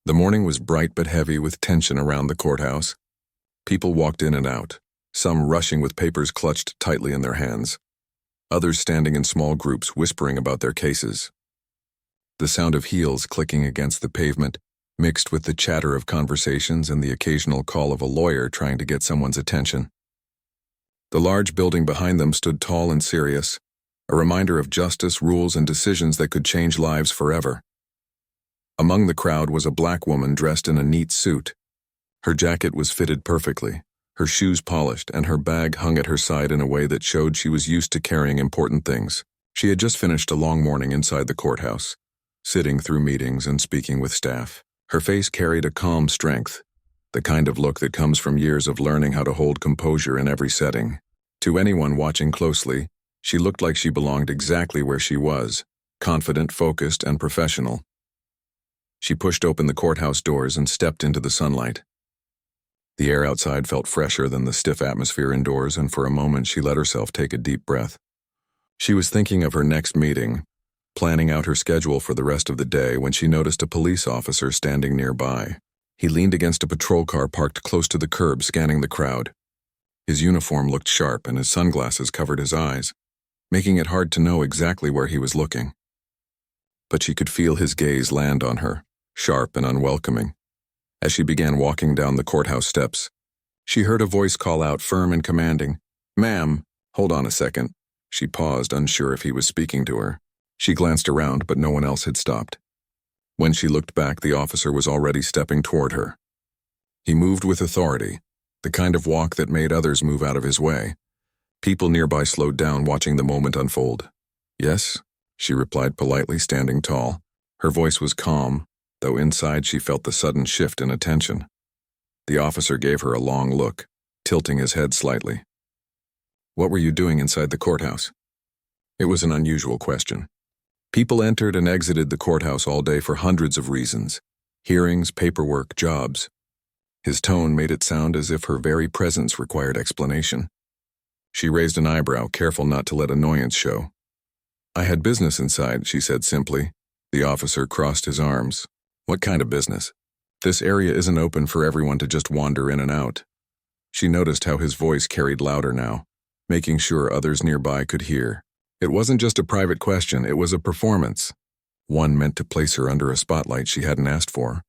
The morning was bright but heavy with tension around the courthouse. People walked in and out, some rushing with papers clutched tightly in their hands, others standing in small groups whispering about their cases. The sound of heels clicking against the pavement mixed with the chatter of conversations and the occasional call of a lawyer trying to get someone's attention. The large building behind them stood tall and serious, a reminder of justice, rules, and decisions that could change lives forever. Among the crowd was a black woman dressed in a neat suit. Her jacket was fitted perfectly, her shoes polished, and her bag hung at her side in a way that showed she was used to carrying important things. She had just finished a long morning inside the courthouse, sitting through meetings and speaking with staff. Her face carried a calm strength, the kind of look that comes from years of learning how to hold composure in every setting. To anyone watching closely, she looked like she belonged exactly where she was, confident, focused, and professional. She pushed open the courthouse doors and stepped into the sunlight. The air outside felt fresher than the stiff atmosphere indoors, and for a moment she let herself take a deep breath. She was thinking of her next meeting, planning out her schedule for the rest of the day, when she noticed a police officer standing nearby. He leaned against a patrol car parked close to the curb, scanning the crowd. His uniform looked sharp and his sunglasses covered his eyes, making it hard to know exactly where he was looking. But she could feel his gaze land on her, sharp and unwelcoming. As she began walking down the courthouse steps, she heard a voice call out, firm and commanding, "Ma'am, hold on a second." She paused, unsure if he was speaking to her. She glanced around, but no one else had stopped. When she looked back, the officer was already stepping toward her. He moved with authority, the kind of walk that made others move out of his way. People nearby slowed down, watching the moment unfold. "Yes," she replied politely, standing tall. Her voice was calm, though inside she felt the sudden shift in attention. The officer gave her a long look, tilting his head slightly. "What were you doing inside the courthouse?" It was an unusual question. People entered and exited the courthouse all day for hundreds of reasons: hearings, paperwork, jobs. His tone made it sound as if her very presence required explanation. She raised an eyebrow, careful not to let annoyance show. "I had business inside," she said simply. The officer crossed his arms. "What kind of business? This area isn't open for everyone to just wander in and out." She noticed how his voice carried louder now, making sure others nearby could hear. It wasn't just a private question, it was a performance, one meant to place her under a spotlight she hadn't asked for.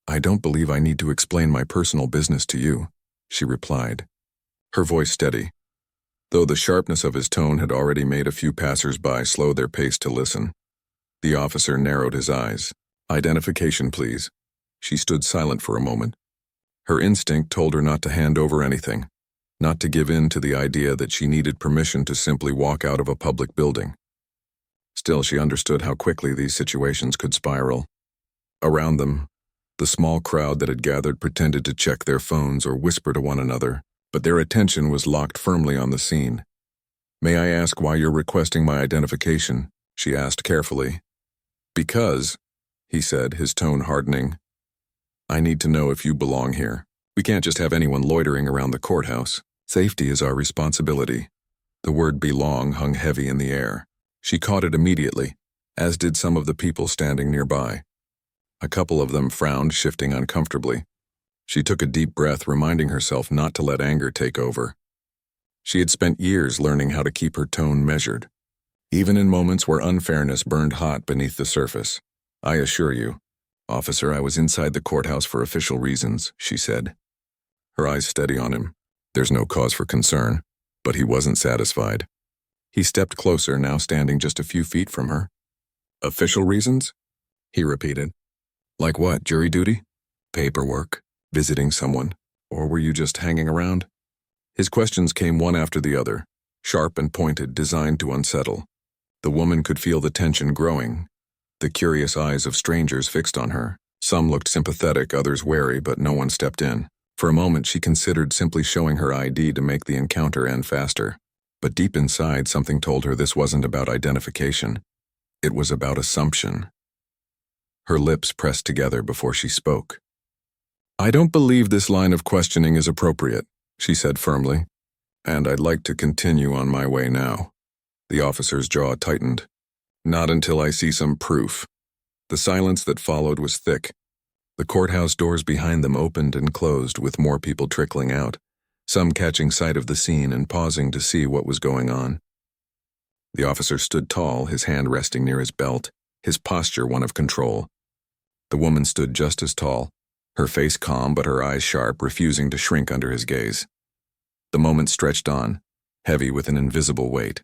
"I don't believe I need to explain my personal business to you," she replied, her voice steady, though the sharpness of his tone had already made a few passers-by slow their pace to listen. The officer narrowed his eyes. "Identification, please." She stood silent for a moment. Her instinct told her not to hand over anything, not to give in to the idea that she needed permission to simply walk out of a public building. Still, she understood how quickly these situations could spiral. Around them, the small crowd that had gathered pretended to check their phones or whisper to one another, but their attention was locked firmly on the scene. "May I ask why you're requesting my identification?" she asked carefully. "Because," he said, his tone hardening, "I need to know if you belong here. We can't just have anyone loitering around the courthouse. Safety is our responsibility." The word belong hung heavy in the air. She caught it immediately, as did some of the people standing nearby. A couple of them frowned, shifting uncomfortably. She took a deep breath, reminding herself not to let anger take over. She had spent years learning how to keep her tone measured, even in moments where unfairness burned hot beneath the surface. "I assure you, officer, I was inside the courthouse for official reasons," she said, her eyes steady on him. There's no cause for concern, but he wasn't satisfied. He stepped closer, now standing just a few feet from her. "Official reasons?" he repeated. "Like what, jury duty? Paperwork? Visiting someone? Or were you just hanging around?" His questions came one after the other, sharp and pointed, designed to unsettle. The woman could feel the tension growing, the curious eyes of strangers fixed on her. Some looked sympathetic, others wary, but no one stepped in. For a moment, she considered simply showing her ID to make the encounter end faster. But deep inside, something told her this wasn't about identification. It was about assumption. Her lips pressed together before she spoke. "I don't believe this line of questioning is appropriate," she said firmly, "and I'd like to continue on my way now." The officer's jaw tightened. "Not until I see some proof." The silence that followed was thick, The courthouse doors behind them opened and closed with more people trickling out, some catching sight of the scene and pausing to see what was going on. The officer stood tall, his hand resting near his belt, his posture one of control. The woman stood just as tall, her face calm but her eyes sharp, refusing to shrink under his gaze. The moment stretched on, heavy with an invisible weight.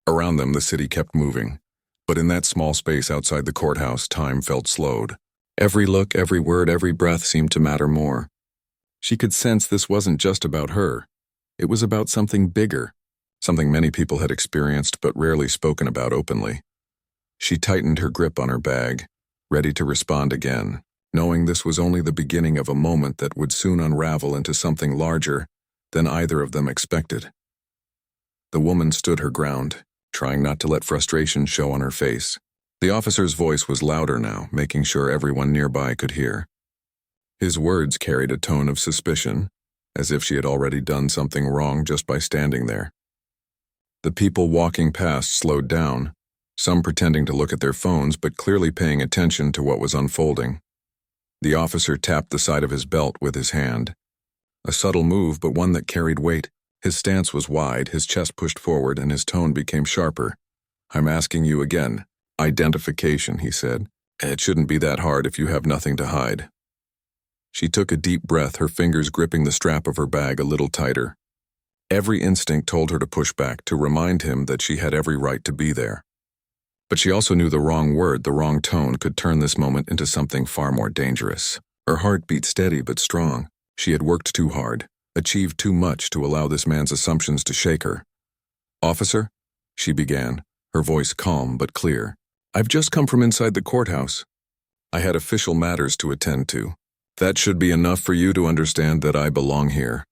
Around them, the city kept moving, but in that small space outside the courthouse, time felt slowed. Every look, every word, every breath seemed to matter more. She could sense this wasn't just about her. It was about something bigger, something many people had experienced but rarely spoken about openly. She tightened her grip on her bag, ready to respond again, knowing this was only the beginning of a moment that would soon unravel into something larger than either of them expected. The woman stood her ground, trying not to let frustration show on her face. The officer's voice was louder now, making sure everyone nearby could hear. His words carried a tone of suspicion, as if she had already done something wrong just by standing there. The people walking past slowed down, some pretending to look at their phones but clearly paying attention to what was unfolding. The officer tapped the side of his belt with his hand. A subtle move, but one that carried weight. His stance was wide, his chest pushed forward, and his tone became sharper. "I'm asking you again. Identification," he said. "It shouldn't be that hard if you have nothing to hide." She took a deep breath, her fingers gripping the strap of her bag a little tighter. Every instinct told her to push back, to remind him that she had every right to be there. But she also knew the wrong word, the wrong tone could turn this moment into something far more dangerous. Her heart beat steady but strong. She had worked too hard, achieved too much to allow this man's assumptions to shake her. "Officer," she began, her voice calm but clear. "I've just come from inside the courthouse. I had official matters to attend to. That should be enough for you to understand that I belong here."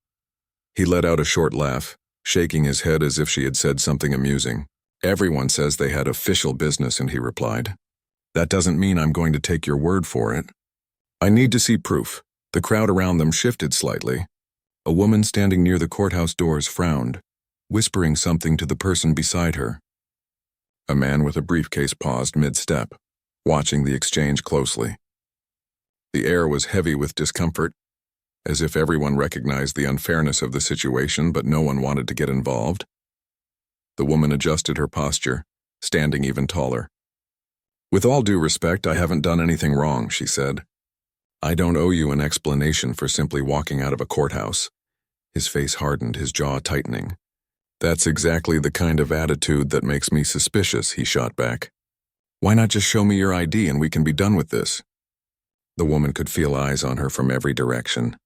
He let out a short laugh, shaking his head as if she had said something amusing. "Everyone says they had official business," and he replied. "That doesn't mean I'm going to take your word for it. I need to see proof." The crowd around them shifted slightly. A woman standing near the courthouse doors frowned, whispering something to the person beside her. A man with a briefcase paused mid-step, watching the exchange closely. The air was heavy with discomfort, as if everyone recognized the unfairness of the situation but no one wanted to get involved. The woman adjusted her posture, standing even taller. "With all due respect, I haven't done anything wrong," she said. "I don't owe you an explanation for simply walking out of a courthouse." His face hardened, his jaw tightening. "That's exactly the kind of attitude that makes me suspicious," he shot back. "Why not just show me your ID and we can be done with this?" The woman could feel eyes on her from every direction.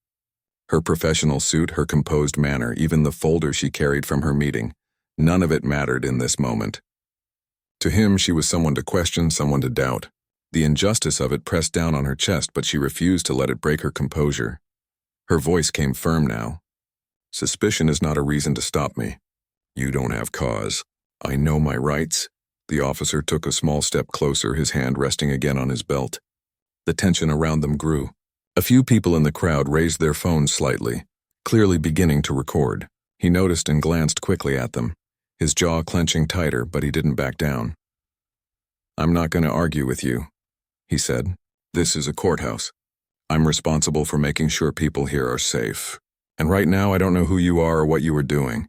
Her professional suit, her composed manner, even the folder she carried from her meeting, none of it mattered in this moment. To him, she was someone to question, someone to doubt. The injustice of it pressed down on her chest, but she refused to let it break her composure. Her voice came firm now. "Suspicion is not a reason to stop me. You don't have cause. I know my rights." The officer took a small step closer, his hand resting again on his belt. The tension around them grew. A few people in the crowd raised their phones slightly, clearly beginning to record. He noticed and glanced quickly at them, his jaw clenching tighter, but he didn't back down. "I'm not going to argue with you," he said. "This is a courthouse. I'm responsible for making sure people here are safe. And right now, I don't know who you are or what you were doing."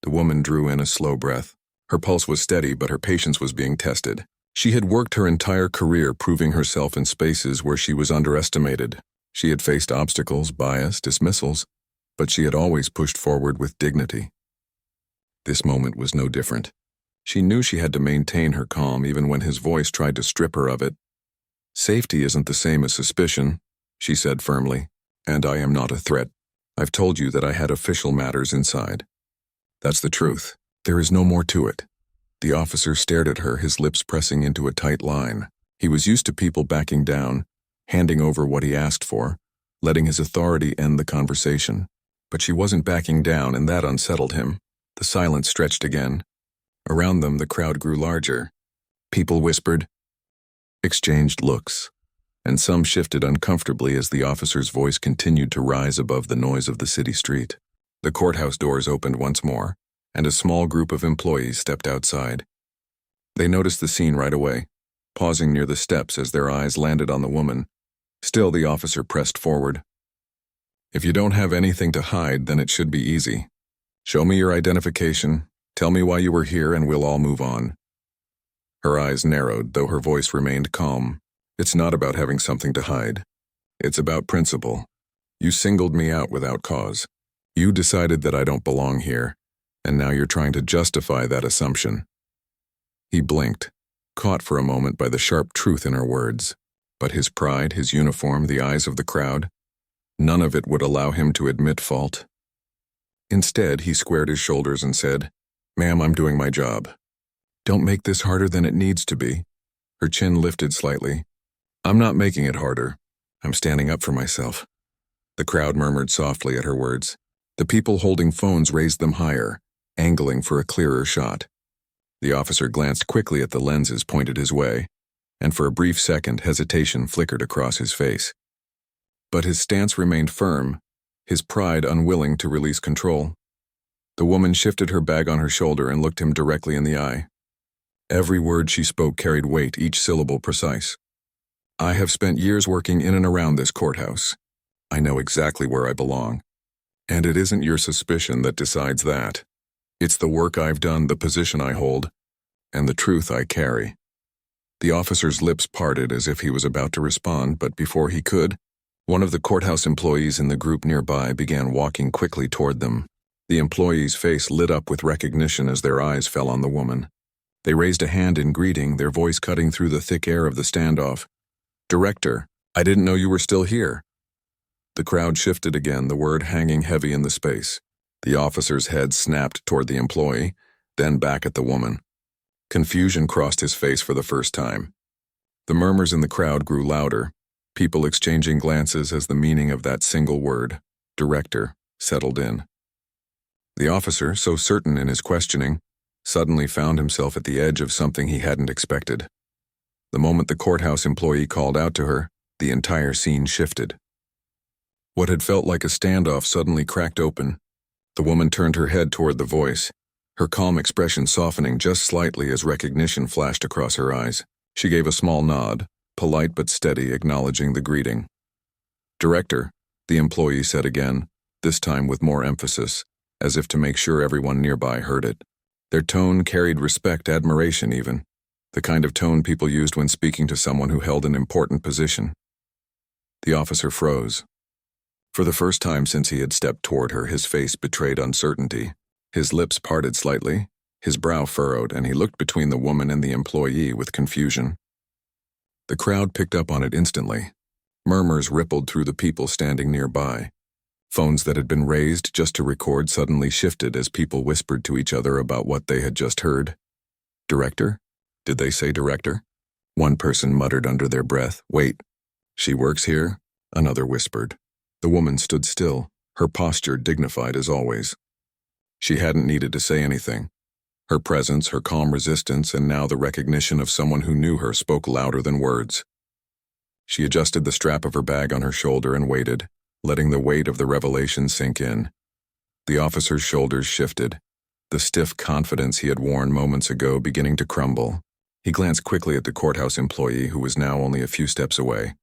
The woman drew in a slow breath. Her pulse was steady, but her patience was being tested. She had worked her entire career proving herself in spaces where she was underestimated. She had faced obstacles, bias, dismissals, but she had always pushed forward with dignity. This moment was no different. She knew she had to maintain her calm even when his voice tried to strip her of it. "Safety isn't the same as suspicion," she said firmly, "and I am not a threat. I've told you that I had official matters inside. That's the truth. There is no more to it." The officer stared at her, his lips pressing into a tight line. He was used to people backing down, handing over what he asked for, letting his authority end the conversation. But she wasn't backing down, and that unsettled him. The silence stretched again. Around them, the crowd grew larger. People whispered, exchanged looks, and some shifted uncomfortably as the officer's voice continued to rise above the noise of the city street. The courthouse doors opened once more, and a small group of employees stepped outside. They noticed the scene right away, pausing near the steps as their eyes landed on the woman. Still, the officer pressed forward. If you don't have anything to hide, then it should be easy. Show me your identification, tell me why you were here, and we'll all move on. Her eyes narrowed, though her voice remained calm. It's not about having something to hide. It's about principle. You singled me out without cause. You decided that I don't belong here, and now you're trying to justify that assumption. He blinked, caught for a moment by the sharp truth in her words. But his pride, his uniform, the eyes of the crowd, none of it would allow him to admit fault. Instead, he squared his shoulders and said, "Ma'am, I'm doing my job. Don't make this harder than it needs to be." Her chin lifted slightly. "I'm not making it harder. I'm standing up for myself." The crowd murmured softly at her words. The people holding phones raised them higher, angling for a clearer shot. The officer glanced quickly at the lenses pointed his way, and for a brief second hesitation flickered across his face. But his stance remained firm, his pride unwilling to release control. The woman shifted her bag on her shoulder and looked him directly in the eye. Every word she spoke carried weight, each syllable precise. "I have spent years working in and around this courthouse. I know exactly where I belong. And it isn't your suspicion that decides that. It's the work I've done, the position I hold, and the truth I carry." The officer's lips parted as if he was about to respond, but before he could, one of the courthouse employees in the group nearby began walking quickly toward them. The employee's face lit up with recognition as their eyes fell on the woman. They raised a hand in greeting, their voice cutting through the thick air of the standoff. "Director, I didn't know you were still here." The crowd shifted again, the word hanging heavy in the space. The officer's head snapped toward the employee, then back at the woman. Confusion crossed his face for the first time. The murmurs in the crowd grew louder, people exchanging glances as the meaning of that single word, director, settled in. The officer, so certain in his questioning, suddenly found himself at the edge of something he hadn't expected. The moment the courthouse employee called out to her, the entire scene shifted. What had felt like a standoff suddenly cracked open. The woman turned her head toward the voice, her calm expression softening just slightly as recognition flashed across her eyes. She gave a small nod, polite but steady, acknowledging the greeting. "Director," the employee said again, this time with more emphasis, as if to make sure everyone nearby heard it. Their tone carried respect, admiration even, the kind of tone people used when speaking to someone who held an important position. The officer froze. For the first time since he had stepped toward her, his face betrayed uncertainty. His lips parted slightly, his brow furrowed, and he looked between the woman and the employee with confusion. The crowd picked up on it instantly. Murmurs rippled through the people standing nearby. Phones that had been raised just to record suddenly shifted as people whispered to each other about what they had just heard. "Director? Did they say director?" One person muttered under their breath. "Wait, she works here?" Another whispered. The woman stood still, her posture dignified as always. She hadn't needed to say anything. Her presence, her calm resistance, and now the recognition of someone who knew her spoke louder than words. She adjusted the strap of her bag on her shoulder and waited, letting the weight of the revelation sink in. The officer's shoulders shifted, the stiff confidence he had worn moments ago beginning to crumble. He glanced quickly at the courthouse employee who was now only a few steps away.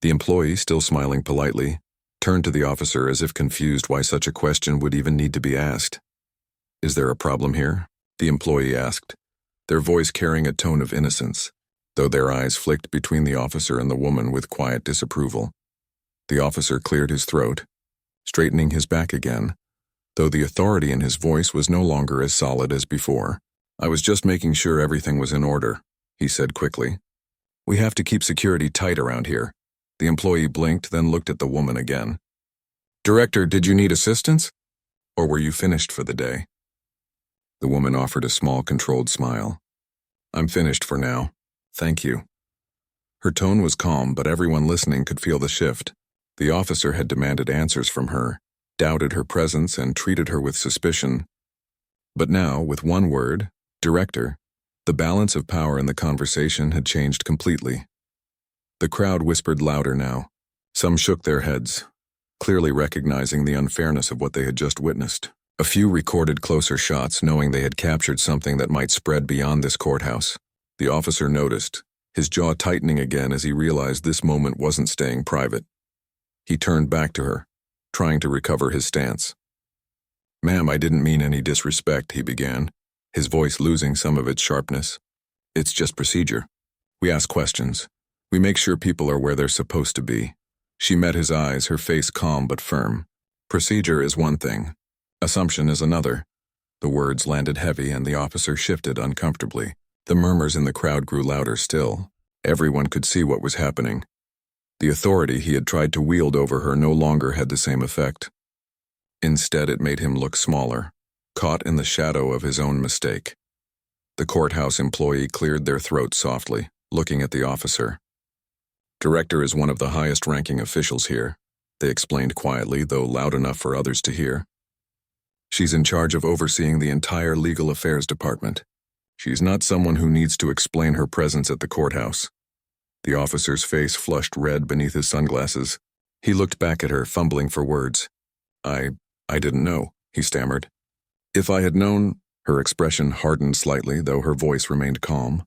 The employee, still smiling politely, turned to the officer as if confused why such a question would even need to be asked. "Is there a problem here?" the employee asked, their voice carrying a tone of innocence, though their eyes flicked between the officer and the woman with quiet disapproval. The officer cleared his throat, straightening his back again, though the authority in his voice was no longer as solid as before. "I was just making sure everything was in order," he said quickly. "We have to keep security tight around here." The employee blinked, then looked at the woman again. "Director, did you need assistance? Or were you finished for the day?" The woman offered a small, controlled smile. "I'm finished for now. Thank you." Her tone was calm, but everyone listening could feel the shift. The officer had demanded answers from her, doubted her presence, and treated her with suspicion. But now, with one word, director, the balance of power in the conversation had changed completely. The crowd whispered louder now. Some shook their heads, clearly recognizing the unfairness of what they had just witnessed. A few recorded closer shots, knowing they had captured something that might spread beyond this courthouse. The officer noticed, his jaw tightening again as he realized this moment wasn't staying private. He turned back to her, trying to recover his stance. "Ma'am, I didn't mean any disrespect," he began, his voice losing some of its sharpness. "It's just procedure. We ask questions. We make sure people are where they're supposed to be." She met his eyes, her face calm but firm. "Procedure is one thing. Assumption is another." The words landed heavy and the officer shifted uncomfortably. The murmurs in the crowd grew louder still. Everyone could see what was happening. The authority he had tried to wield over her no longer had the same effect. Instead, it made him look smaller, caught in the shadow of his own mistake. The courthouse employee cleared their throats softly, looking at the officer. "Director is one of the highest-ranking officials here," they explained quietly, though loud enough for others to hear. "She's in charge of overseeing the entire legal affairs department. She's not someone who needs to explain her presence at the courthouse." The officer's face flushed red beneath his sunglasses. He looked back at her, fumbling for words. I didn't know," he stammered. "If I had known," her expression hardened slightly, though her voice remained calm.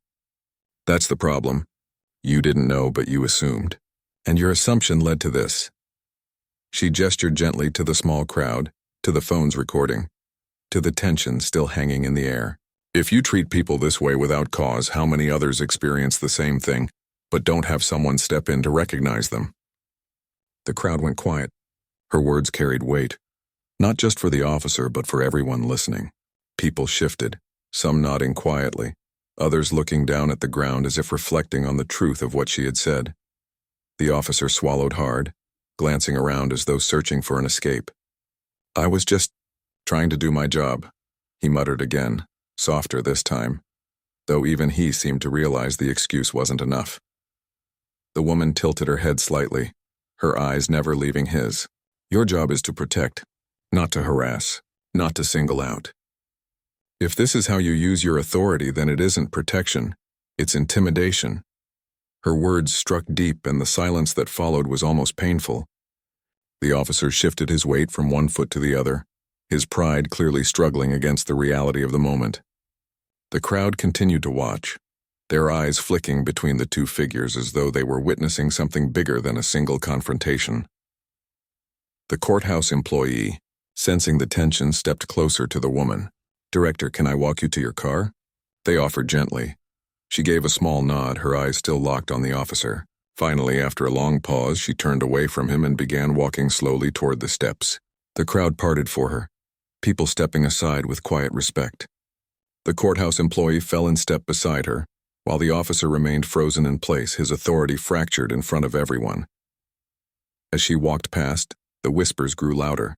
"That's the problem. You didn't know, but you assumed. And your assumption led to this." She gestured gently to the small crowd, to the phones recording, to the tension still hanging in the air. "If you treat people this way without cause, how many others experience the same thing, but don't have someone step in to recognize them?" The crowd went quiet. Her words carried weight, not just for the officer, but for everyone listening. People shifted, some nodding quietly, others looking down at the ground as if reflecting on the truth of what she had said. The officer swallowed hard, glancing around as though searching for an escape. "I was just trying to do my job," he muttered again, softer this time, though even he seemed to realize the excuse wasn't enough. The woman tilted her head slightly, her eyes never leaving his. "Your job is to protect, not to harass, not to single out. If this is how you use your authority, then it isn't protection, it's intimidation." Her words struck deep, and the silence that followed was almost painful. The officer shifted his weight from one foot to the other, his pride clearly struggling against the reality of the moment. The crowd continued to watch, their eyes flicking between the two figures as though they were witnessing something bigger than a single confrontation. The courthouse employee, sensing the tension, stepped closer to the woman. "Director, can I walk you to your car?" They offered gently. She gave a small nod, her eyes still locked on the officer. Finally, after a long pause, she turned away from him and began walking slowly toward the steps. The crowd parted for her, people stepping aside with quiet respect. The courthouse employee fell in step beside her, while the officer remained frozen in place, his authority fractured in front of everyone. As she walked past, the whispers grew louder.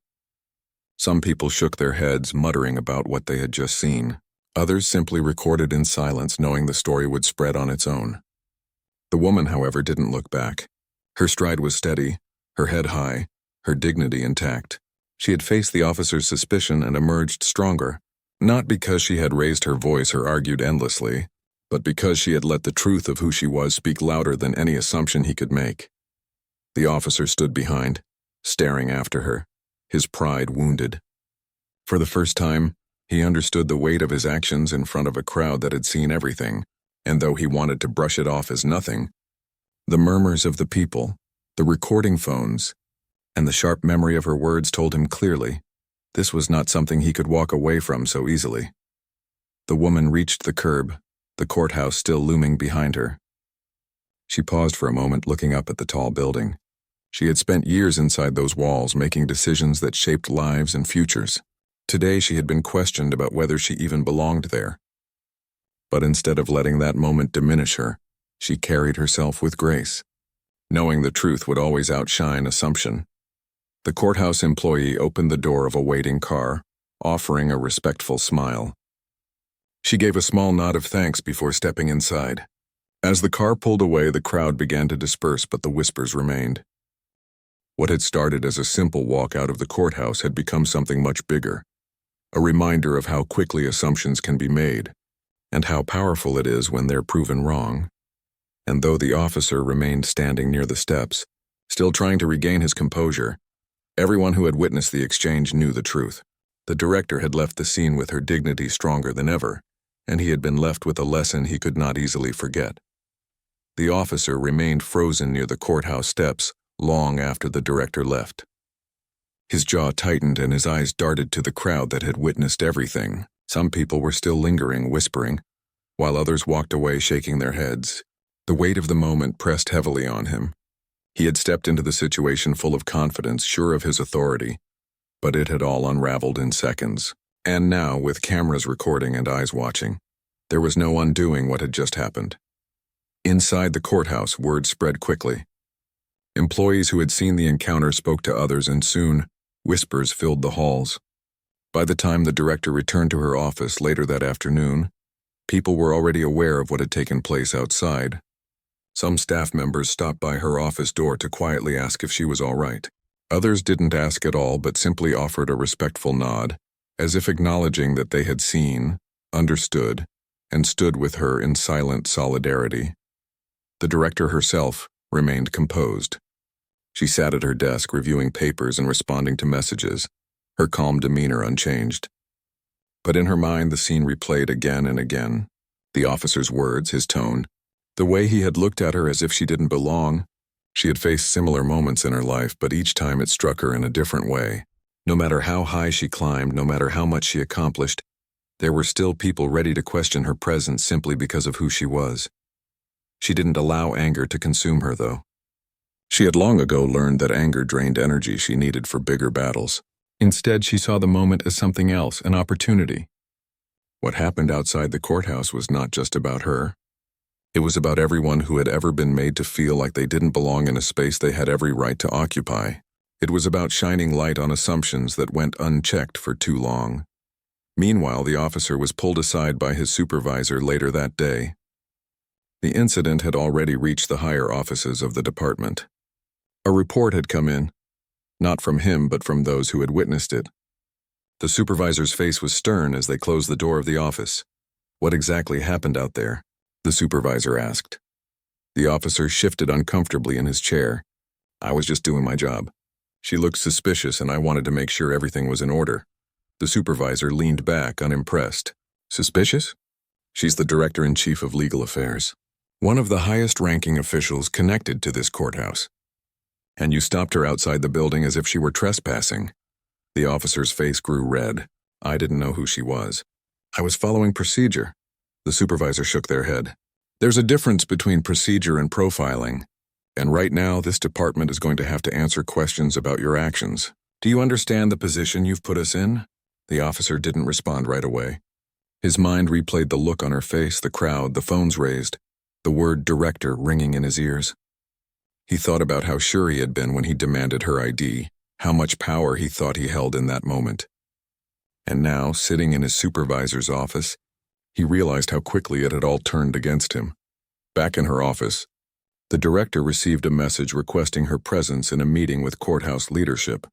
Some people shook their heads, muttering about what they had just seen. Others simply recorded in silence, knowing the story would spread on its own. The woman, however, didn't look back. Her stride was steady, her head high, her dignity intact. She had faced the officer's suspicion and emerged stronger, not because she had raised her voice or argued endlessly, but because she had let the truth of who she was speak louder than any assumption he could make. The officer stood behind, staring after her, his pride wounded. For the first time, he understood the weight of his actions in front of a crowd that had seen everything, and though he wanted to brush it off as nothing, the murmurs of the people, the recording phones, and the sharp memory of her words told him clearly this was not something he could walk away from so easily. The woman reached the curb, the courthouse still looming behind her. She paused for a moment, looking up at the tall building. She had spent years inside those walls, making decisions that shaped lives and futures. Today she had been questioned about whether she even belonged there. But instead of letting that moment diminish her, she carried herself with grace, knowing the truth would always outshine assumption. The courthouse employee opened the door of a waiting car, offering a respectful smile. She gave a small nod of thanks before stepping inside. As the car pulled away, the crowd began to disperse, but the whispers remained. What had started as a simple walk out of the courthouse had become something much bigger, a reminder of how quickly assumptions can be made, and how powerful it is when they're proven wrong. And though the officer remained standing near the steps, still trying to regain his composure, everyone who had witnessed the exchange knew the truth. The director had left the scene with her dignity stronger than ever, and he had been left with a lesson he could not easily forget. The officer remained frozen near the courthouse steps long after the director left. His jaw tightened and his eyes darted to the crowd that had witnessed everything. Some people were still lingering, whispering, while others walked away shaking their heads. The weight of the moment pressed heavily on him. He had stepped into the situation full of confidence, sure of his authority, but it had all unraveled in seconds. And now, with cameras recording and eyes watching, there was no undoing what had just happened. Inside the courthouse, word spread quickly. Employees who had seen the encounter spoke to others, and soon, whispers filled the halls. By the time the director returned to her office later that afternoon, people were already aware of what had taken place outside. Some staff members stopped by her office door to quietly ask if she was all right. Others didn't ask at all but simply offered a respectful nod, as if acknowledging that they had seen, understood, and stood with her in silent solidarity. The director herself remained composed. She sat at her desk reviewing papers and responding to messages, her calm demeanor unchanged. But in her mind the scene replayed again and again. The officer's words, his tone, the way he had looked at her as if she didn't belong. She had faced similar moments in her life, but each time it struck her in a different way. No matter how high she climbed, no matter how much she accomplished, there were still people ready to question her presence simply because of who she was. She didn't allow anger to consume her, though. She had long ago learned that anger drained energy she needed for bigger battles. Instead, she saw the moment as something else, an opportunity. What happened outside the courthouse was not just about her. It was about everyone who had ever been made to feel like they didn't belong in a space they had every right to occupy. It was about shining light on assumptions that went unchecked for too long. Meanwhile, the officer was pulled aside by his supervisor later that day. The incident had already reached the higher offices of the department. A report had come in, not from him but from those who had witnessed it. The supervisor's face was stern as they closed the door of the office. "What exactly happened out there?" the supervisor asked. The officer shifted uncomfortably in his chair. "I was just doing my job. She looked suspicious and I wanted to make sure everything was in order." The supervisor leaned back, unimpressed. "Suspicious?" "She's the director-in-chief of legal affairs, one of the highest-ranking officials connected to this courthouse. And you stopped her outside the building as if she were trespassing." The officer's face grew red. "I didn't know who she was. I was following procedure." The supervisor shook their head. "There's a difference between procedure and profiling. And right now, this department is going to have to answer questions about your actions. Do you understand the position you've put us in?" The officer didn't respond right away. His mind replayed the look on her face, the crowd, the phones raised, the word director ringing in his ears. He thought about how sure he had been when he demanded her ID, how much power he thought he held in that moment. And now, sitting in his supervisor's office, he realized how quickly it had all turned against him. Back in her office, the director received a message requesting her presence in a meeting with courthouse leadership.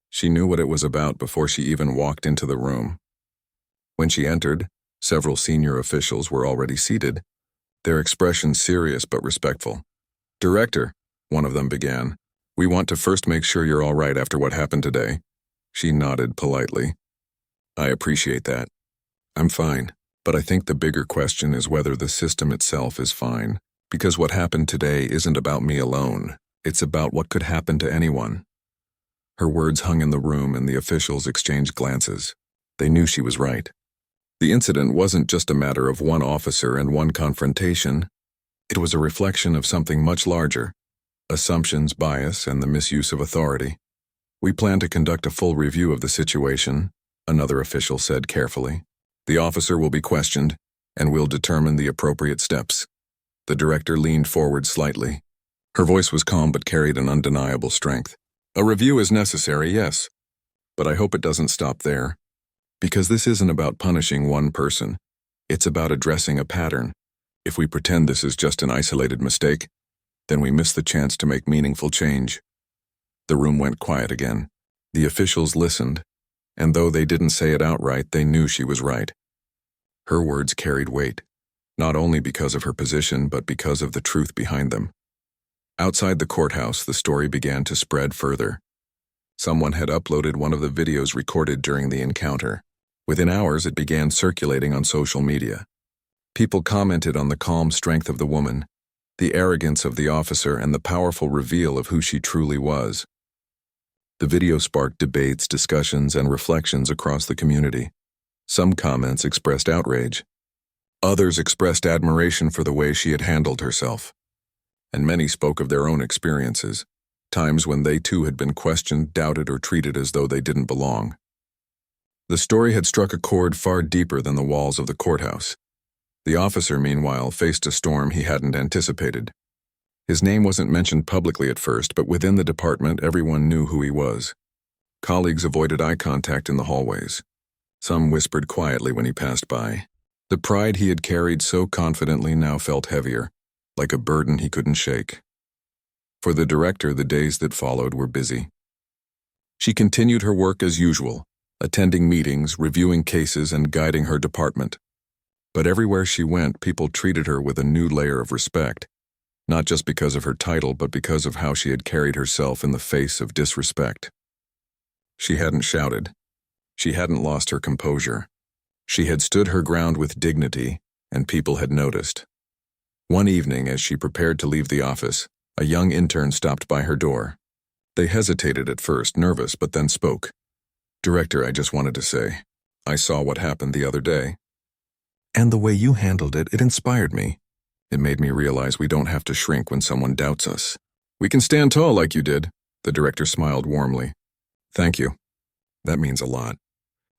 She knew what it was about before she even walked into the room. When she entered, several senior officials were already seated, their expressions serious but respectful. "Director," one of them began, "we want to first make sure you're all right after what happened today." She nodded politely. "I appreciate that. I'm fine, but I think the bigger question is whether the system itself is fine, because what happened today isn't about me alone. It's about what could happen to anyone." Her words hung in the room and the officials exchanged glances. They knew she was right. The incident wasn't just a matter of one officer and one confrontation. It was a reflection of something much larger: assumptions, bias, and the misuse of authority. "We plan to conduct a full review of the situation," another official said carefully. "The officer will be questioned, and we'll determine the appropriate steps." The director leaned forward slightly. Her voice was calm but carried an undeniable strength. "A review is necessary, yes, but I hope it doesn't stop there. Because this isn't about punishing one person. It's about addressing a pattern. If we pretend this is just an isolated mistake, then we miss the chance to make meaningful change." The room went quiet again. The officials listened, and though they didn't say it outright, they knew she was right. Her words carried weight, not only because of her position, but because of the truth behind them. Outside the courthouse, the story began to spread further. Someone had uploaded one of the videos recorded during the encounter. Within hours, it began circulating on social media. People commented on the calm strength of the woman, the arrogance of the officer and the powerful reveal of who she truly was. The video sparked debates, discussions, and reflections across the community. Some comments expressed outrage. Others expressed admiration for the way she had handled herself. And many spoke of their own experiences, times when they too had been questioned, doubted, or treated as though they didn't belong. The story had struck a chord far deeper than the walls of the courthouse. The officer, meanwhile, faced a storm he hadn't anticipated. His name wasn't mentioned publicly at first, but within the department everyone knew who he was. Colleagues avoided eye contact in the hallways. Some whispered quietly when he passed by. The pride he had carried so confidently now felt heavier, like a burden he couldn't shake. For the director, the days that followed were busy. She continued her work as usual, attending meetings, reviewing cases, and guiding her department. But everywhere she went, people treated her with a new layer of respect, not just because of her title, but because of how she had carried herself in the face of disrespect. She hadn't shouted. She hadn't lost her composure. She had stood her ground with dignity, and people had noticed. One evening, as she prepared to leave the office, a young intern stopped by her door. They hesitated at first, nervous, but then spoke. "Director, I just wanted to say, I saw what happened the other day. And the way you handled it, it inspired me. It made me realize we don't have to shrink when someone doubts us. We can stand tall like you did." The director smiled warmly. "Thank you. That means a lot.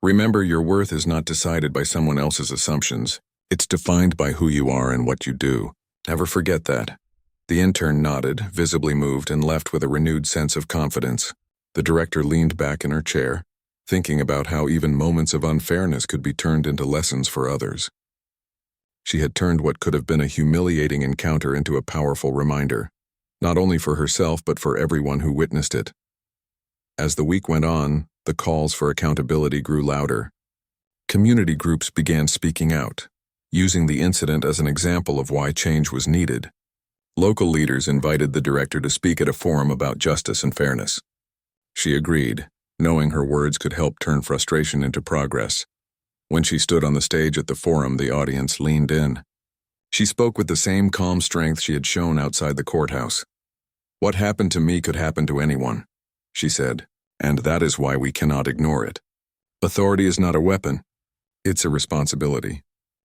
Remember, your worth is not decided by someone else's assumptions. It's defined by who you are and what you do. Never forget that." The intern nodded, visibly moved, and left with a renewed sense of confidence. The director leaned back in her chair, thinking about how even moments of unfairness could be turned into lessons for others. She had turned what could have been a humiliating encounter into a powerful reminder, not only for herself but for everyone who witnessed it. As the week went on, the calls for accountability grew louder. Community groups began speaking out, using the incident as an example of why change was needed. Local leaders invited the director to speak at a forum about justice and fairness. She agreed, knowing her words could help turn frustration into progress. When she stood on the stage at the forum, the audience leaned in. She spoke with the same calm strength she had shown outside the courthouse. "What happened to me could happen to anyone," she said, "and that is why we cannot ignore it. Authority is not a weapon. It's a responsibility.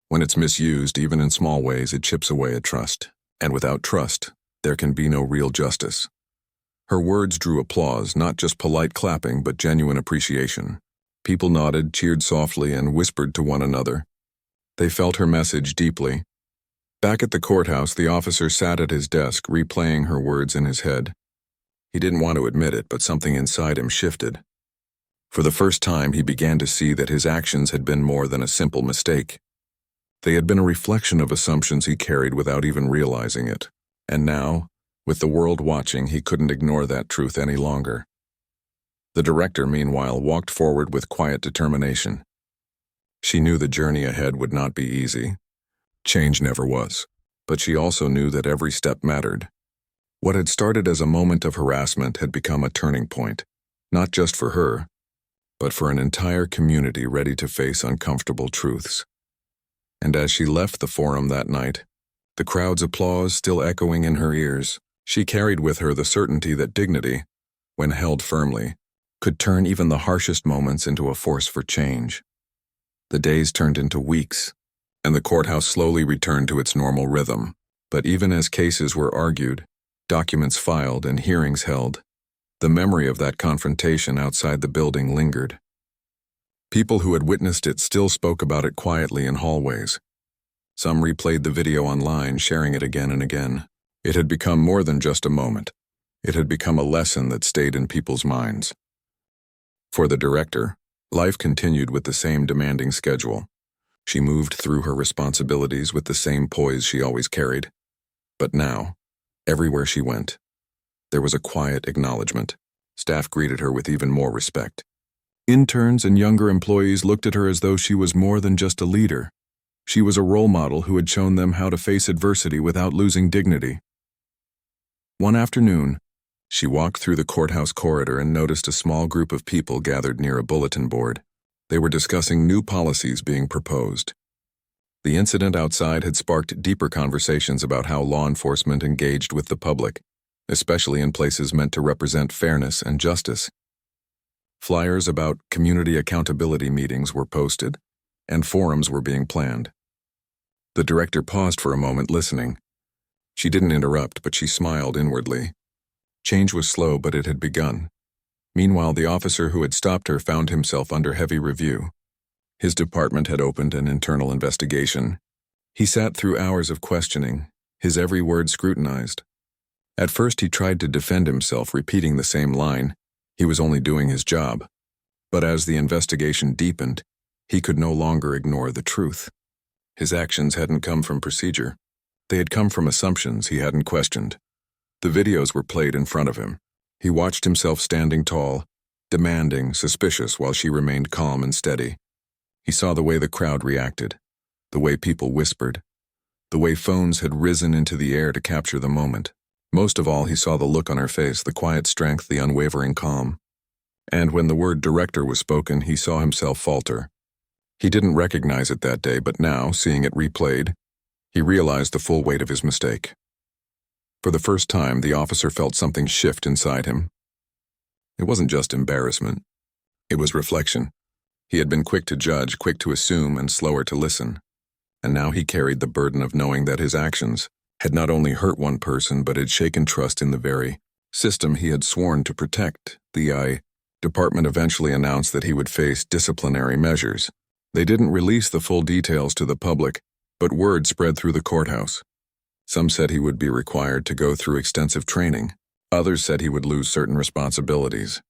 When it's misused, even in small ways, it chips away at trust. And without trust, there can be no real justice." Her words drew applause, not just polite clapping, but genuine appreciation. People nodded, cheered softly, and whispered to one another. They felt her message deeply. Back at the courthouse, the officer sat at his desk, replaying her words in his head. He didn't want to admit it, but something inside him shifted. For the first time, he began to see that his actions had been more than a simple mistake. They had been a reflection of assumptions he carried without even realizing it. And now, with the world watching, he couldn't ignore that truth any longer. The director, meanwhile, walked forward with quiet determination. She knew the journey ahead would not be easy. Change never was. But she also knew that every step mattered. What had started as a moment of harassment had become a turning point, not just for her, but for an entire community ready to face uncomfortable truths. And as she left the forum that night, the crowd's applause still echoing in her ears, she carried with her the certainty that dignity, when held firmly, could turn even the harshest moments into a force for change. The days turned into weeks, and the courthouse slowly returned to its normal rhythm. But even as cases were argued, documents filed, and hearings held, the memory of that confrontation outside the building lingered. People who had witnessed it still spoke about it quietly in hallways. Some replayed the video online, sharing it again and again. It had become more than just a moment. It had become a lesson that stayed in people's minds. For the director, life continued with the same demanding schedule. She moved through her responsibilities with the same poise she always carried. But now, everywhere she went, there was a quiet acknowledgement. Staff greeted her with even more respect. Interns and younger employees looked at her as though she was more than just a leader. She was a role model who had shown them how to face adversity without losing dignity. One afternoon, she walked through the courthouse corridor and noticed a small group of people gathered near a bulletin board. They were discussing new policies being proposed. The incident outside had sparked deeper conversations about how law enforcement engaged with the public, especially in places meant to represent fairness and justice. Flyers about community accountability meetings were posted, and forums were being planned. The director paused for a moment, listening. She didn't interrupt, but she smiled inwardly. Change was slow, but it had begun. Meanwhile, the officer who had stopped her found himself under heavy review. His department had opened an internal investigation. He sat through hours of questioning, his every word scrutinized. At first, he tried to defend himself, repeating the same line. He was only doing his job. But as the investigation deepened, he could no longer ignore the truth. His actions hadn't come from procedure. They had come from assumptions he hadn't questioned. The videos were played in front of him. He watched himself standing tall, demanding, suspicious, while she remained calm and steady. He saw the way the crowd reacted, the way people whispered, the way phones had risen into the air to capture the moment. Most of all, he saw the look on her face, the quiet strength, the unwavering calm. And when the word director was spoken, he saw himself falter. He didn't recognize it that day, but now, seeing it replayed, he realized the full weight of his mistake. For the first time, the officer felt something shift inside him. It wasn't just embarrassment. It was reflection. He had been quick to judge, quick to assume, and slower to listen. And now he carried the burden of knowing that his actions had not only hurt one person, but had shaken trust in the very system he had sworn to protect. The department eventually announced that he would face disciplinary measures. They didn't release the full details to the public, but word spread through the courthouse. Some said he would be required to go through extensive training. Others said he would lose certain responsibilities.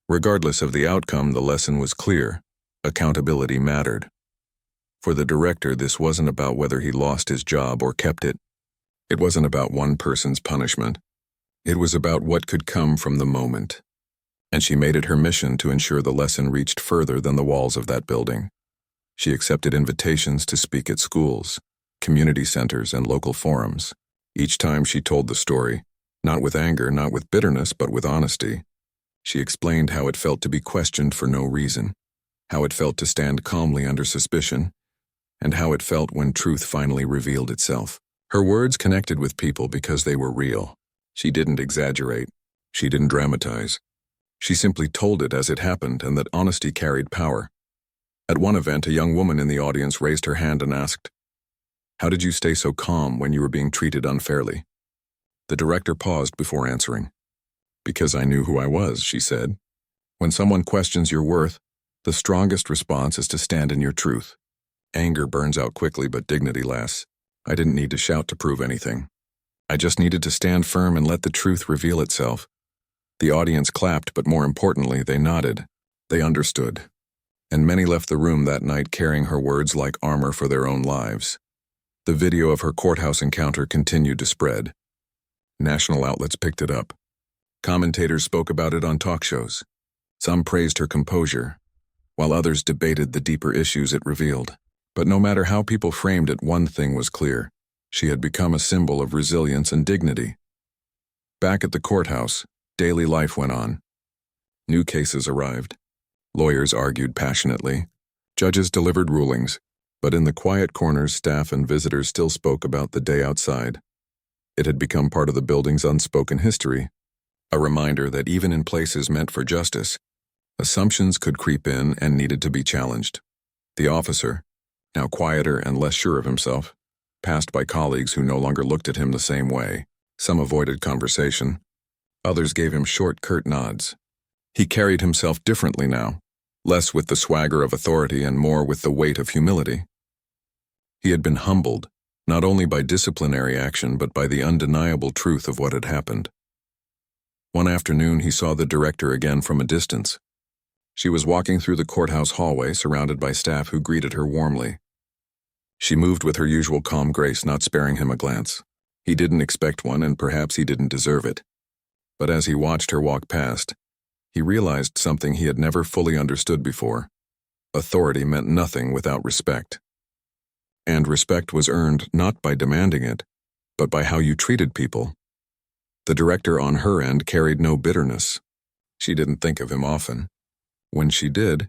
Regardless of the outcome, the lesson was clear. Accountability mattered. For the director, this wasn't about whether he lost his job or kept it. It wasn't about one person's punishment. It was about what could come from the moment. And she made it her mission to ensure the lesson reached further than the walls of that building. She accepted invitations to speak at schools, community centers, and local forums. Each time she told the story, not with anger, not with bitterness, but with honesty. She explained how it felt to be questioned for no reason, how it felt to stand calmly under suspicion, and how it felt when truth finally revealed itself. Her words connected with people because they were real. She didn't exaggerate. She didn't dramatize. She simply told it as it happened, and that honesty carried power. At one event, a young woman in the audience raised her hand and asked, "How did you stay so calm when you were being treated unfairly?" The director paused before answering. "Because I knew who I was," she said. "When someone questions your worth, the strongest response is to stand in your truth. Anger burns out quickly, but dignity lasts. I didn't need to shout to prove anything. I just needed to stand firm and let the truth reveal itself." The audience clapped, but more importantly, they nodded. They understood. And many left the room that night carrying her words like armor for their own lives. The video of her courthouse encounter continued to spread. National outlets picked it up. Commentators spoke about it on talk shows. Some praised her composure, while others debated the deeper issues it revealed. But no matter how people framed it, one thing was clear. She had become a symbol of resilience and dignity. Back at the courthouse, daily life went on. New cases arrived. Lawyers argued passionately. Judges delivered rulings. But in the quiet corners, staff and visitors still spoke about the day outside. It had become part of the building's unspoken history, a reminder that even in places meant for justice, assumptions could creep in and needed to be challenged. The officer, now quieter and less sure of himself, passed by colleagues who no longer looked at him the same way. Some avoided conversation. Others gave him short, curt nods. He carried himself differently now, less with the swagger of authority and more with the weight of humility. He had been humbled, not only by disciplinary action but by the undeniable truth of what had happened. One afternoon, he saw the director again from a distance. She was walking through the courthouse hallway, surrounded by staff who greeted her warmly. She moved with her usual calm grace, not sparing him a glance. He didn't expect one, and perhaps he didn't deserve it. But as he watched her walk past, he realized something he had never fully understood before. Authority meant nothing without respect. And respect was earned not by demanding it, but by how you treated people. The director on her end carried no bitterness. She didn't think of him often. When she did,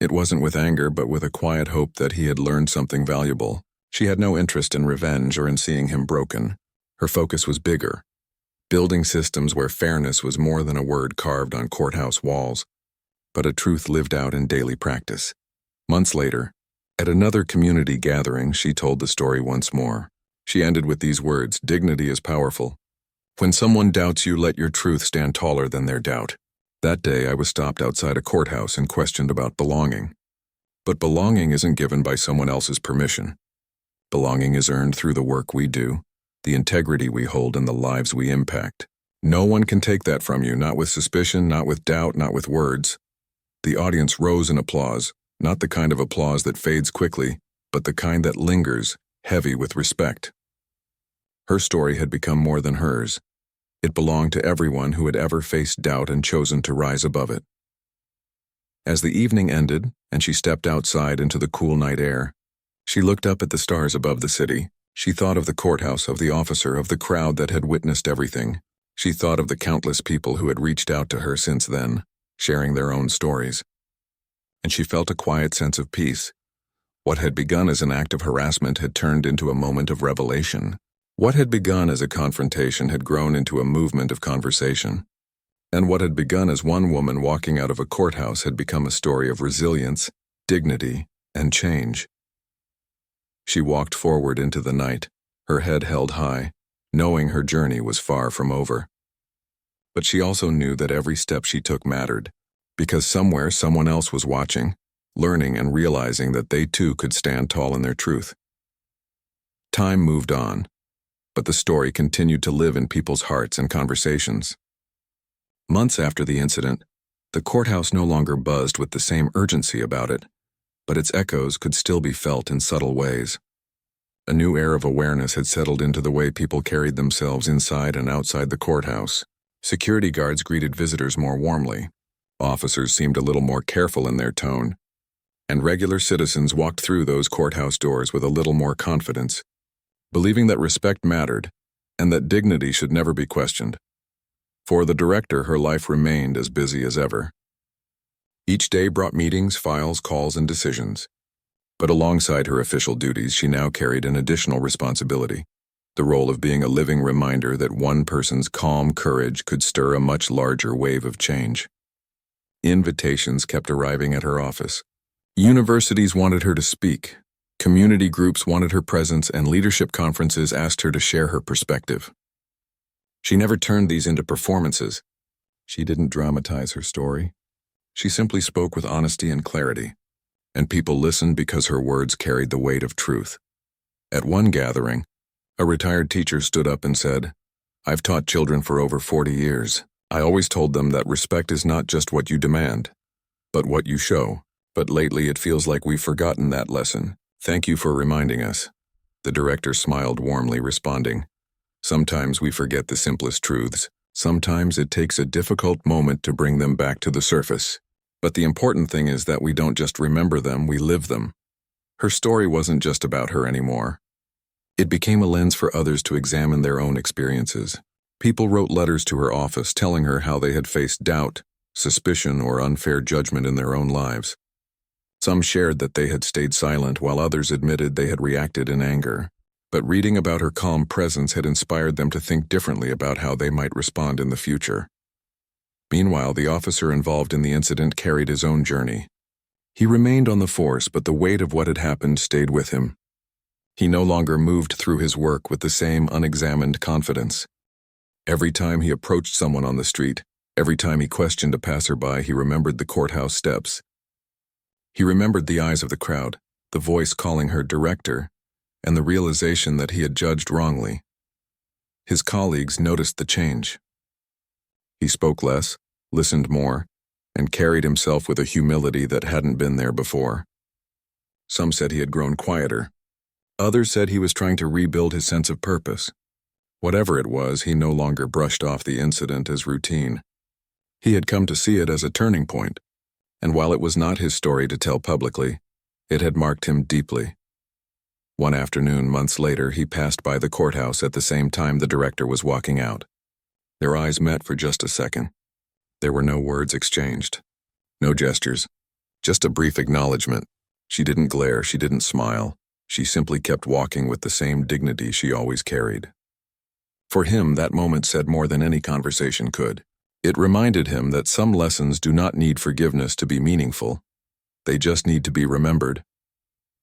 it wasn't with anger but with a quiet hope that he had learned something valuable. She had no interest in revenge or in seeing him broken. Her focus was bigger, building systems where fairness was more than a word carved on courthouse walls, but a truth lived out in daily practice. Months later, at another community gathering, she told the story once more. She ended with these words, "Dignity is powerful. When someone doubts you, let your truth stand taller than their doubt." That day, I was stopped outside a courthouse and questioned about belonging. But belonging isn't given by someone else's permission. Belonging is earned through the work we do, the integrity we hold, and the lives we impact. No one can take that from you, not with suspicion, not with doubt, not with words. The audience rose in applause, not the kind of applause that fades quickly, but the kind that lingers, heavy with respect. Her story had become more than hers. It belonged to everyone who had ever faced doubt and chosen to rise above it. As the evening ended, and she stepped outside into the cool night air, she looked up at the stars above the city. She thought of the courthouse, of the officer, of the crowd that had witnessed everything. She thought of the countless people who had reached out to her since then, sharing their own stories. And she felt a quiet sense of peace. What had begun as an act of harassment had turned into a moment of revelation. What had begun as a confrontation had grown into a movement of conversation. And what had begun as one woman walking out of a courthouse had become a story of resilience, dignity, and change. She walked forward into the night, her head held high, knowing her journey was far from over. But she also knew that every step she took mattered, because somewhere someone else was watching, learning and realizing that they too could stand tall in their truth. Time moved on, but the story continued to live in people's hearts and conversations. Months after the incident, the courthouse no longer buzzed with the same urgency about it, but its echoes could still be felt in subtle ways. A new air of awareness had settled into the way people carried themselves inside and outside the courthouse. Security guards greeted visitors more warmly. Officers seemed a little more careful in their tone, and regular citizens walked through those courthouse doors with a little more confidence, believing that respect mattered and that dignity should never be questioned. For the director, her life remained as busy as ever. Each day brought meetings, files, calls, and decisions. But alongside her official duties, she now carried an additional responsibility, the role of being a living reminder that one person's calm courage could stir a much larger wave of change. Invitations kept arriving at her office. Universities wanted her to speak, community groups wanted her presence, and leadership conferences asked her to share her perspective. She never turned these into performances. She didn't dramatize her story. She simply spoke with honesty and clarity, and people listened because her words carried the weight of truth. At one gathering, a retired teacher stood up and said, "I've taught children for over 40 years. I always told them that respect is not just what you demand, but what you show. But lately it feels like we've forgotten that lesson. Thank you for reminding us." The director smiled warmly, responding, "Sometimes we forget the simplest truths. Sometimes it takes a difficult moment to bring them back to the surface. But the important thing is that we don't just remember them, we live them." Her story wasn't just about her anymore. It became a lens for others to examine their own experiences. People wrote letters to her office telling her how they had faced doubt, suspicion, or unfair judgment in their own lives. Some shared that they had stayed silent, while others admitted they had reacted in anger. But reading about her calm presence had inspired them to think differently about how they might respond in the future. Meanwhile, the officer involved in the incident carried his own journey. He remained on the force, but the weight of what had happened stayed with him. He no longer moved through his work with the same unexamined confidence. Every time he approached someone on the street, every time he questioned a passerby, he remembered the courthouse steps. He remembered the eyes of the crowd, the voice calling her director, and the realization that he had judged wrongly. His colleagues noticed the change. He spoke less, listened more, and carried himself with a humility that hadn't been there before. Some said he had grown quieter. Others said he was trying to rebuild his sense of purpose. Whatever it was, he no longer brushed off the incident as routine. He had come to see it as a turning point, and while it was not his story to tell publicly, it had marked him deeply. One afternoon, months later, he passed by the courthouse at the same time the director was walking out. Their eyes met for just a second. There were no words exchanged, no gestures, just a brief acknowledgement. She didn't glare, she didn't smile. She simply kept walking with the same dignity she always carried. For him, that moment said more than any conversation could. It reminded him that some lessons do not need forgiveness to be meaningful. They just need to be remembered.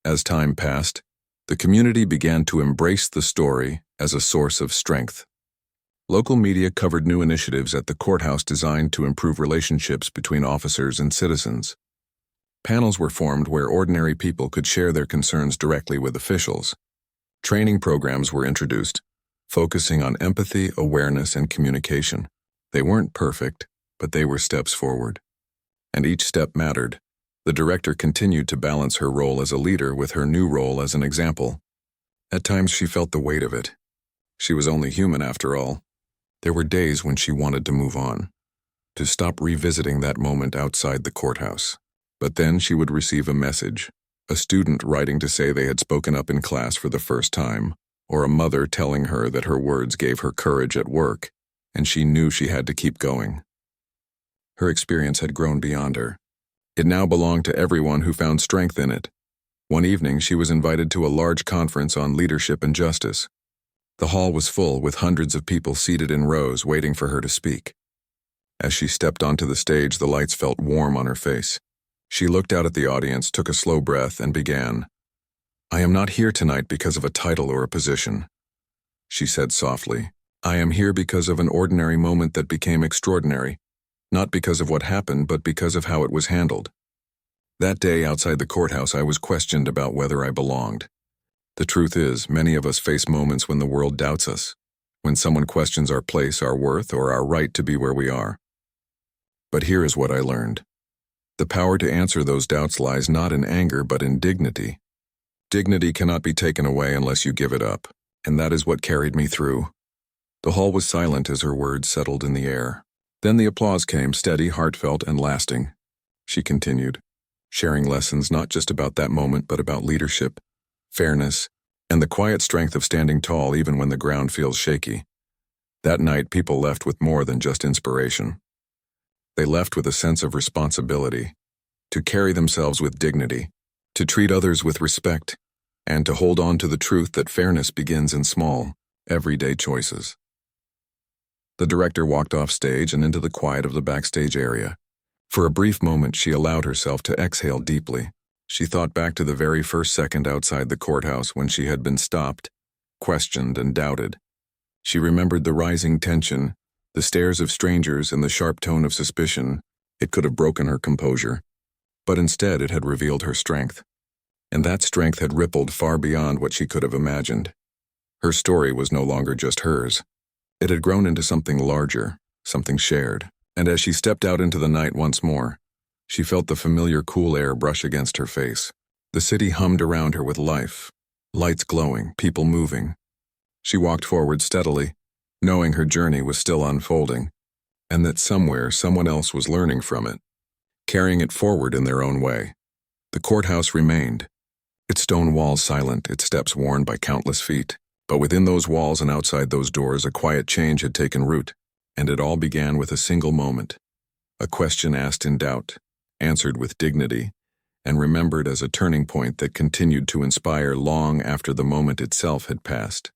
As time passed, the community began to embrace the story as a source of strength. Local media covered new initiatives at the courthouse designed to improve relationships between officers and citizens. Panels were formed where ordinary people could share their concerns directly with officials. Training programs were introduced, focusing on empathy, awareness, and communication. They weren't perfect, but they were steps forward. And each step mattered. The director continued to balance her role as a leader with her new role as an example. At times she felt the weight of it. She was only human after all. There were days when she wanted to move on, to stop revisiting that moment outside the courthouse. But then she would receive a message, a student writing to say they had spoken up in class for the first time, or a mother telling her that her words gave her courage at work, and she knew she had to keep going. Her experience had grown beyond her. It now belonged to everyone who found strength in it. One evening, she was invited to a large conference on leadership and justice. The hall was full, with hundreds of people seated in rows waiting for her to speak. As she stepped onto the stage, the lights felt warm on her face. She looked out at the audience, took a slow breath, and began. "I am not here tonight because of a title or a position," she said softly. "I am here because of an ordinary moment that became extraordinary. Not because of what happened, but because of how it was handled. That day outside the courthouse, I was questioned about whether I belonged. The truth is, many of us face moments when the world doubts us, when someone questions our place, our worth, or our right to be where we are. But here is what I learned. The power to answer those doubts lies not in anger, but in dignity. Dignity cannot be taken away unless you give it up, and that is what carried me through." The hall was silent as her words settled in the air. Then the applause came, steady, heartfelt, and lasting. She continued, sharing lessons not just about that moment, but about leadership, fairness, and the quiet strength of standing tall even when the ground feels shaky. That night, people left with more than just inspiration. They left with a sense of responsibility, to carry themselves with dignity, to treat others with respect, and to hold on to the truth that fairness begins in small, everyday choices. The director walked off stage and into the quiet of the backstage area. For a brief moment, she allowed herself to exhale deeply. She thought back to the very first second outside the courthouse when she had been stopped, questioned, and doubted. She remembered the rising tension, the stares of strangers, and the sharp tone of suspicion. It could have broken her composure, but instead it had revealed her strength. And that strength had rippled far beyond what she could have imagined. Her story was no longer just hers. It had grown into something larger, something shared. And as she stepped out into the night once more, she felt the familiar cool air brush against her face. The city hummed around her with life, lights glowing, people moving. She walked forward steadily, knowing her journey was still unfolding, and that somewhere someone else was learning from it, carrying it forward in their own way. The courthouse remained, its stone walls silent, its steps worn by countless feet. But within those walls and outside those doors, a quiet change had taken root, and it all began with a single moment. A question asked in doubt, answered with dignity, and remembered as a turning point that continued to inspire long after the moment itself had passed.